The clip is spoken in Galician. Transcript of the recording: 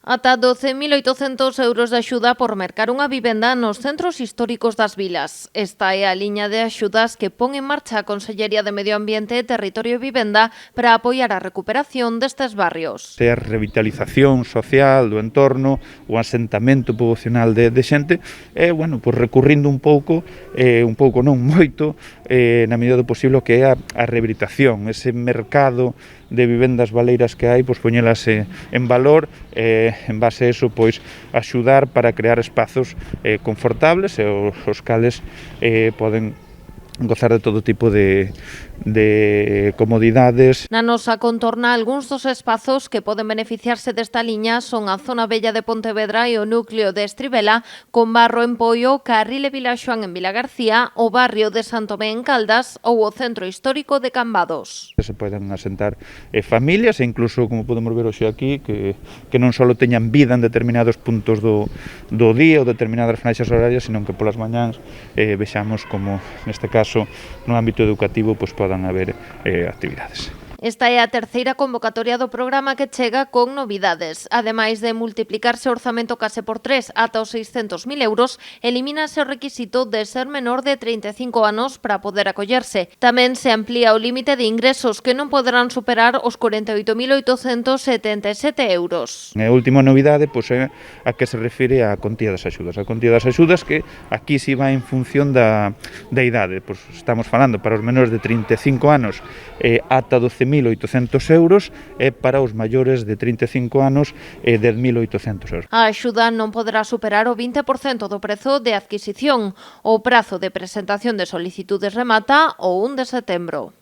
Ata 12.800 euros de axuda por mercar unha vivenda nos centros históricos das vilas. Esta é a liña de axudas que pon en marcha a Consellería de Medio Ambiente, Territorio e Vivenda para apoiar a recuperación destes barrios. A revitalización social do entorno, o asentamento poboacional de xente, pues recurrindo un pouco non moito, na medida do posible que é a rehabilitación, ese mercado de vivendas baleiras que hai, pois poñelas en valor, en base a eso, pois axudar para crear espazos confortables e os cales poden gozar de todo tipo de comodidades. Na nosa contorna, algúns dos espazos que poden beneficiarse desta liña son a zona bella de Pontevedra e o núcleo de Estribela, con Barro en Poio, Carril e Vilaxoán en Vilagarcía, o barrio de Santomé en Caldas ou o centro histórico de Cambados. Se poden asentar familias e incluso, como podemos ver hoxe aquí, que non só teñan vida en determinados puntos do día ou determinadas franxas horarias, sino que polas mañáns vexamos como, neste caso, no ámbito educativo, pois podan haber actividades. Esta é a terceira convocatoria do programa que chega con novidades. Ademais de multiplicarse o orzamento case por 3 ata os 600.000 euros, elimínase o requisito de ser menor de 35 anos para poder acollerse. Tamén se amplía o límite de ingresos que non poderán superar os 48.877 euros. A última novidade pois, é a que se refire á contía das axudas. A contía das axudas que aquí si vai en función da idade. Pois, estamos falando para os menores de 35 anos ata 12.800 euros e para os maiores de 35 anos 10.800 euros. A axuda non poderá superar o 20% do prezo de adquisición. O prazo de presentación de solicitudes remata o 1 de setembro.